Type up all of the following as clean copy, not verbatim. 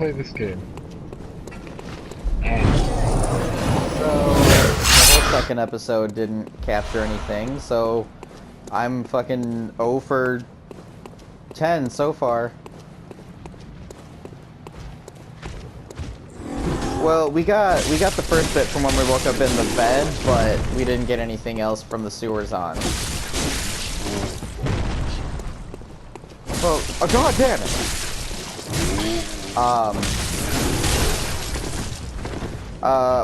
play this game. So, the whole second episode didn't capture anything, so I'm fucking 0 for 10 so far. Well, we got the first bit from when we woke up in the bed, but we didn't get anything else from the sewers on. Well, oh, god damn it!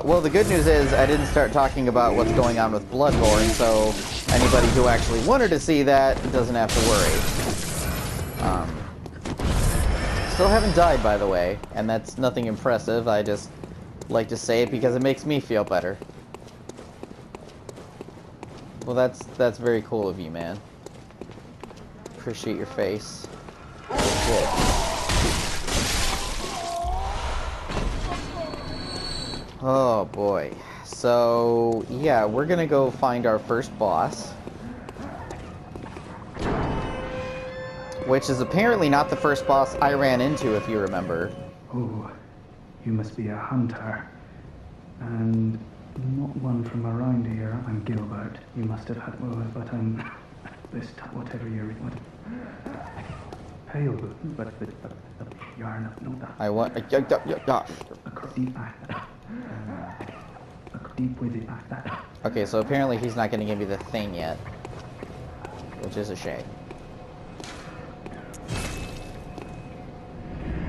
Well, the good news is I didn't start talking about what's going on with Bloodborne, so anybody who actually wanted to see that doesn't have to worry. Still haven't died, by the way, and that's nothing impressive. I just like to say it because it makes me feel better. Well, that's very cool of you, man. Appreciate your face. Shit. Oh boy. So yeah, we're gonna go find our first boss, which is apparently not the first boss I ran into, if you remember. Oh, you must be a hunter, and not one from around here. I'm Gilbert. You must have had, but this whatever you're pale, but yarn of no that. I want Deep with it like that. Okay, so apparently he's not gonna give me the thing yet, which is a shame.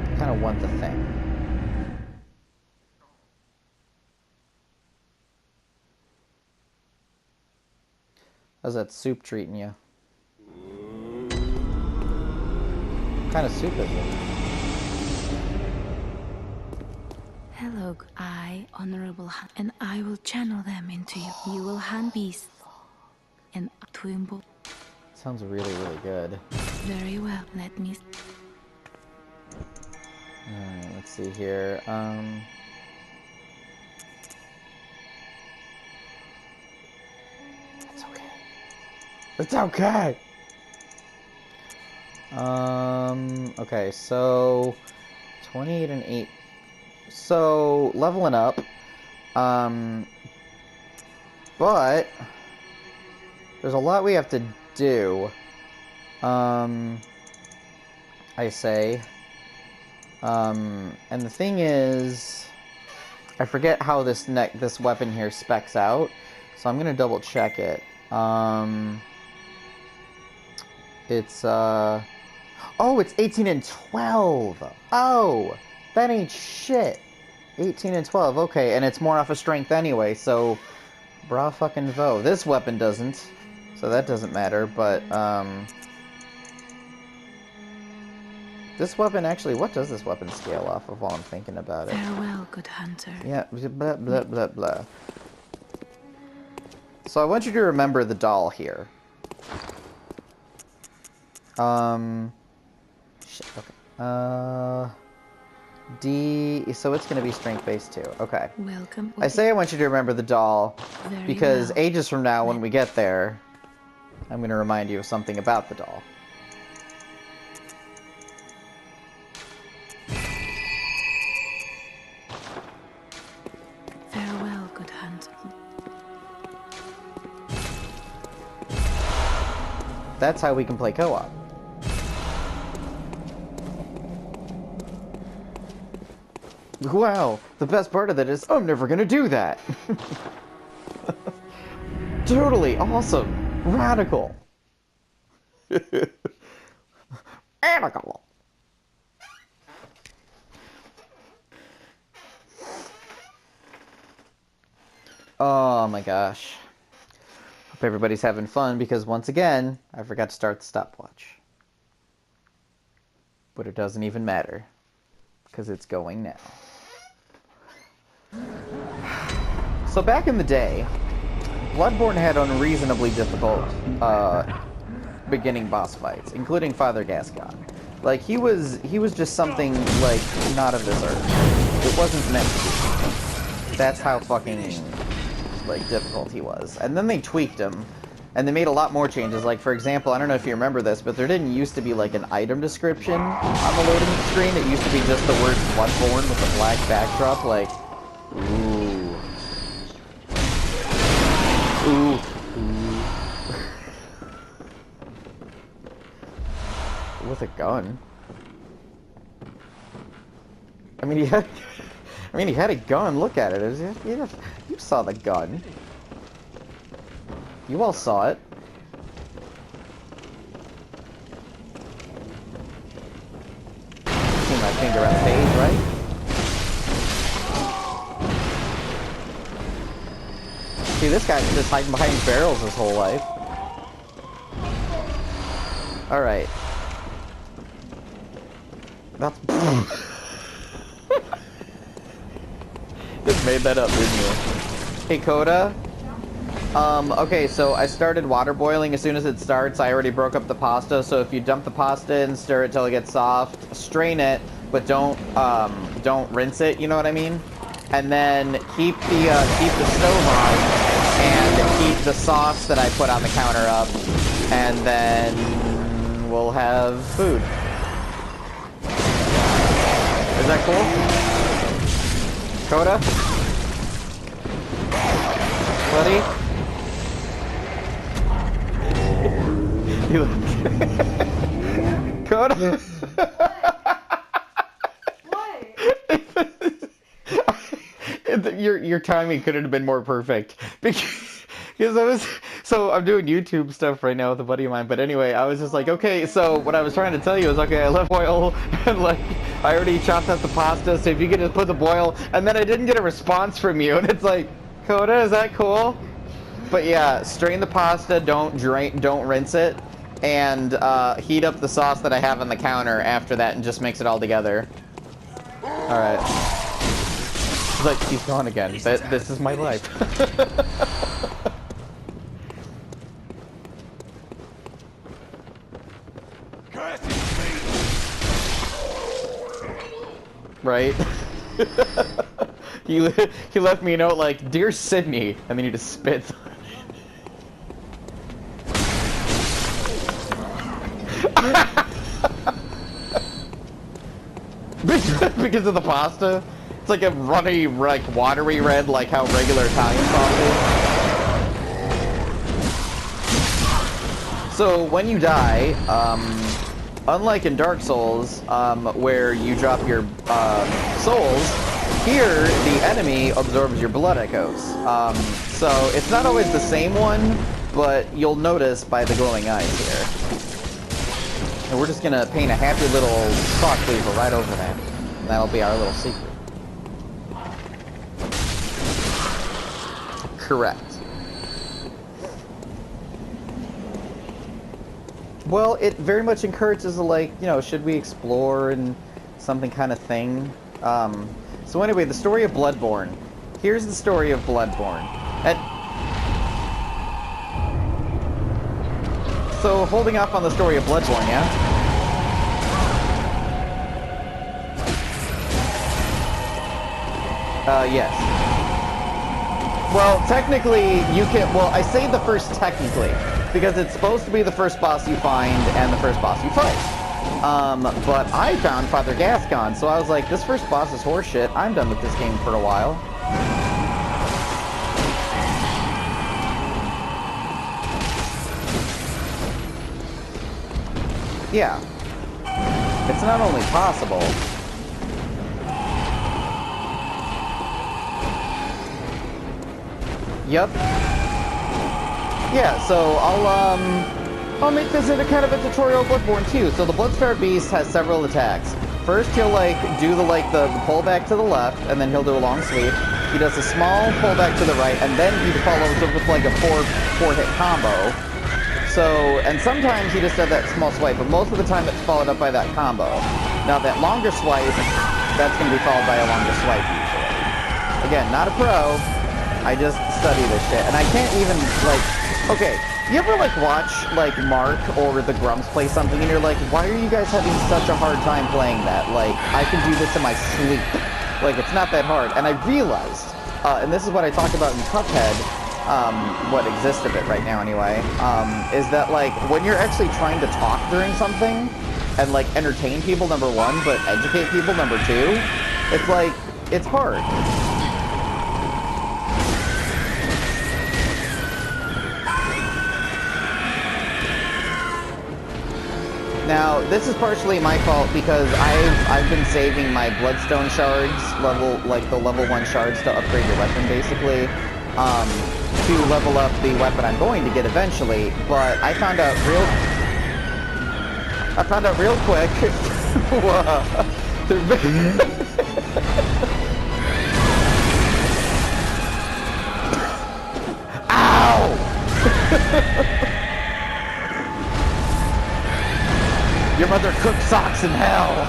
I kind of want the thing. How's that soup treating you? What kind of soup is it? Hello, honorable hunt, and I will channel them into you. You will hunt beasts and twimble. Sounds really, really good. Very well. Let me. Alright, let's see here. It's okay. It's okay! Okay, so 28 and 8. So, leveling up. But there's a lot we have to do. I say. And the thing is, I forget how this weapon here specs out, so I'm gonna double check it. It's oh, it's 18 and 12. Oh, that ain't shit. 18 and 12. Okay, and it's more off of strength anyway, so bra fucking vo. This weapon doesn't, so that doesn't matter. But this weapon actually, what does this weapon scale off of while I'm thinking about it? Farewell, good hunter. Yeah, blah, blah, blah, blah. So I want you to remember the doll here. Shit, okay. D, so it's gonna be strength-based too. Okay. Welcome. I say I want you to remember the doll, Very because well. ages from now, when we get there, I'm gonna remind you of something about the doll. Farewell, good hunter. That's how we can play co-op. Wow, the best part of that is I'm never gonna do that. Totally awesome. Radical. Radical. Oh my gosh. Hope everybody's having fun because once again, I forgot to start the stopwatch. But it doesn't even matter because it's going now. So back in the day, Bloodborne had unreasonably difficult beginning boss fights, including Father Gascon. Like he was just something like not of this earth. It wasn't meant to be. That's how fucking like difficult he was. And then they tweaked him And they made a lot more changes. Like, for example, I don't know if you remember this, but there didn't used to be, like, an item description on the loading screen. It used to be just the word Bloodborne with a black backdrop, like, ooh. Ooh. With a gun. I mean, he had a gun. Look at it. You saw the gun. You all saw it. See my finger on the page, right? See, this guy's been just hiding behind barrels his whole life. Alright. That's... Just made that up, didn't you? Hey, Coda? Okay, so I started water boiling. As soon as it starts, I already broke up the pasta, so if you dump the pasta in, stir it till it gets soft, strain it, but don't rinse it, you know what I mean? And then keep the stove on, and keep the sauce that I put on the counter up, and then we'll have food. Is that cool? Coda? Buddy? Coda? What? Your timing couldn't have been more perfect. Because I'm doing YouTube stuff right now with a buddy of mine, but anyway, I was just like, okay, so what I was trying to tell you is, okay, I left boil, and like, I already chopped up the pasta, so if you could just put the boil, and then I didn't get a response from you, and it's like, Coda, is that cool? But yeah, strain the pasta, don't rinse it, and heat up the sauce that I have on the counter after that, and just mix it all together. Alright. Look, he's gone again. This is my life. Right? he left me a note like, "Dear Sydney," and then he just spits on it. Because of the pasta? It's like a runny, like, watery red, like how regular Italian sauce is. So, when you die, unlike in Dark Souls, where you drop your souls, here the enemy absorbs your blood echoes. So it's not always the same one, but you'll notice by the glowing eyes here. And we're just gonna paint a happy little cross cleaver right over that. And that'll be our little secret. Correct. Well, it very much encourages a, like, you know, should we explore and something kind of thing. So anyway, the story of Bloodborne. Here's the story of Bloodborne. So, holding off on the story of Bloodborne, yeah? Yes. Well, technically, you can... Well, I say the first technically, because it's supposed to be the first boss you find and the first boss you fight. But I found Father Gascon, so I was like, this first boss is horseshit. I'm done with this game for a while. Yeah. It's not only possible... Yep. Yeah, so I'll make this into kind of a tutorial Bloodborne too. So the Bloodstar Beast has several attacks. First, he'll like do the pullback to the left, and then he'll do a long sweep. He does a small pullback to the right, and then he follows up with like a four hit combo. So, and sometimes he just does that small swipe, but most of the time it's followed up by that combo. Now that longer swipe, that's going to be followed by a longer swipe usually. Again, not a pro. I just study this shit, and I can't even, like, okay, you ever, like, watch, like, Mark or the Grumps play something, and you're like, why are you guys having such a hard time playing that? Like, I can do this in my sleep. Like, it's not that hard. And I realized, and this is what I talked about in Cuphead, what exists of it right now anyway, is that, like, when you're actually trying to talk during something, and, like, entertain people, number one, but educate people, number two, it's like, it's hard. Now, this is partially my fault because I've been saving my bloodstone shards, the level 1 shards to upgrade your weapon, basically, to level up the weapon I'm going to get eventually, but I found out real quick. Ow! Your mother cooked socks in hell!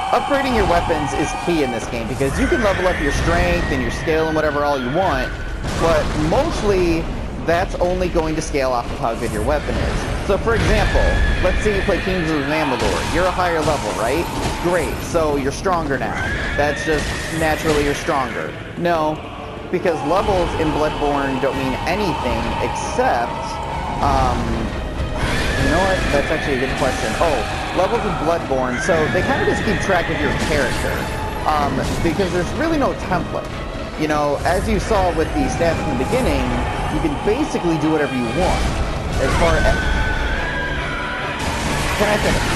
Upgrading your weapons is key in this game, because you can level up your strength and your skill and whatever all you want, but mostly that's only going to scale off of how good your weapon is. So for example, let's say you play Kings of Amalur. You're a higher level, right? Great, so you're stronger now. That's just naturally you're stronger. No, because levels in Bloodborne don't mean anything except, you know what? That's actually a good question. Oh, levels in Bloodborne, so they kind of just keep track of your character, because there's really no template. You know, as you saw with the stats in the beginning, you can basically do whatever you want. As far as... Can I finish?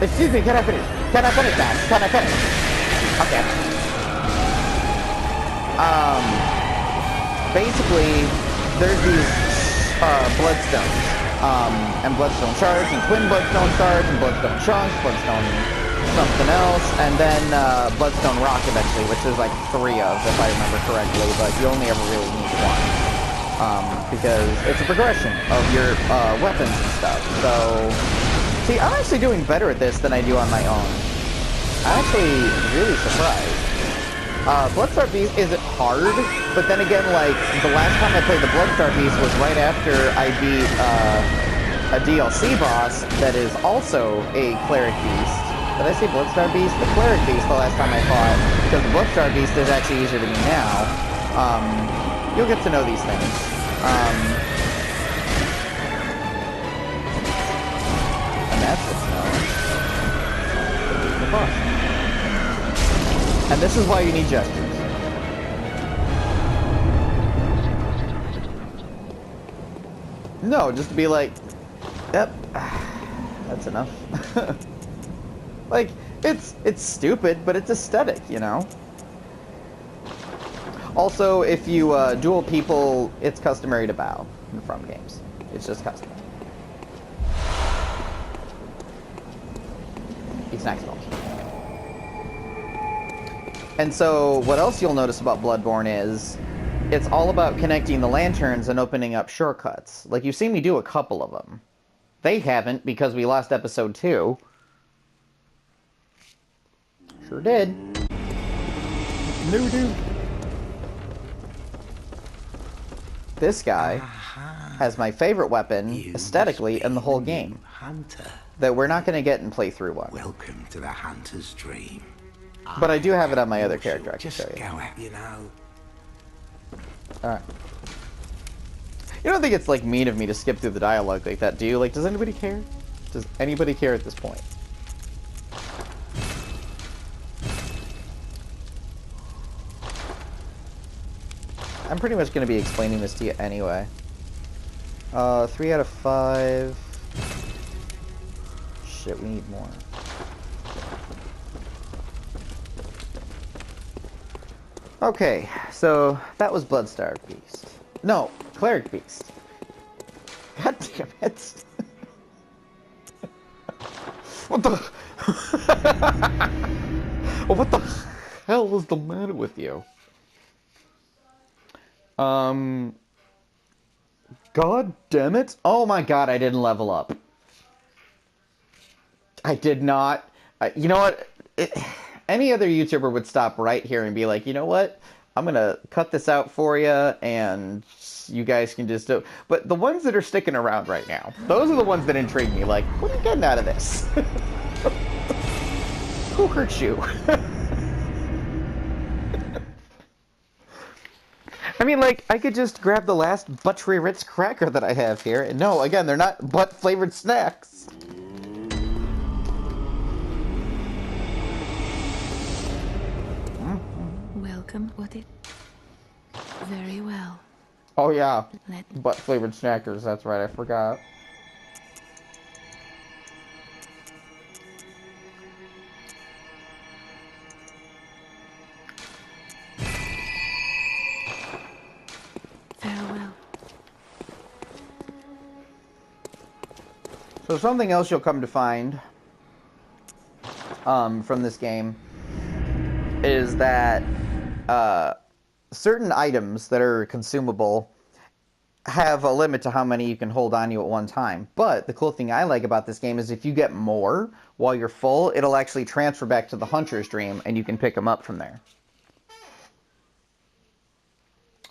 Excuse me, can I finish? Can I finish that? Can I finish? Okay. Basically, there's these bloodstones, and bloodstone shards, and twin bloodstone shards, and bloodstone chunks, bloodstone something else, and then bloodstone rock eventually, which there's like 3 of, if I remember correctly, but you only ever really need 1, because it's a progression of your weapons and stuff. So, see, I'm actually doing better at this than I do on my own. I'm actually really surprised. Bloodstar Beast isn't hard, but then again, like, the last time I played the Bloodstar Beast was right after I beat a DLC boss that is also a Cleric Beast. Did I say Bloodstar Beast? The Cleric Beast the last time I fought, because the Bloodstar Beast is actually easier to me now. You'll get to know these things. And that's what's known. The boss. And this is why you need gestures. No, just to be like, yep, that's enough. Like, it's stupid, but it's aesthetic, you know? Also, if you duel people, it's customary to bow in From games. It's just custom. It's next one. And so, what else you'll notice about Bloodborne is, it's all about connecting the lanterns and opening up shortcuts. Like, you've seen me do a couple of them. They haven't, because we lost episode 2. Sure did. No, dude. This guy has my favorite weapon, aesthetically, in the whole game. Hunter. That we're not going to get in playthrough 1. Welcome to the hunter's dream. But I do have it on my other character, I can Just show you. go out, you know. Alright. You don't think it's, like, mean of me to skip through the dialogue like that, do you? Like, does anybody care? Does anybody care at this point? I'm pretty much going to be explaining this to you anyway. 3 out of 5. Shit, we need more. Okay, so that was Bloodstar Beast. No, Cleric Beast. God damn it. What the... What the hell is the matter with you? God damn it. Oh my god, I didn't level up. I did not. You know what? Any other YouTuber would stop right here and be like, you know what? I'm gonna cut this out for you, and you guys can just do. But the ones that are sticking around right now, those are the ones that intrigue me. Like, what are you getting out of this? Who hurt you? I mean, like, I could just grab the last buttery Ritz cracker that I have here. And no, again, they're not butt-flavored snacks. Welcome. What it? Very well. Oh, yeah. Let Butt-flavored snackers, that's right, I forgot. farewell. So something else you'll come to find from this game is that certain items that are consumable have a limit to how many you can hold on you at one time. But the cool thing I like about this game is if you get more while you're full, it'll actually transfer back to the Hunter's Dream and you can pick them up from there.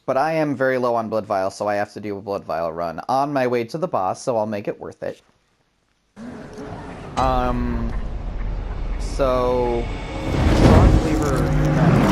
But I am very low on blood vials, so I have to do a blood vial run on my way to the boss, so I'll make it worth it. So strong flavor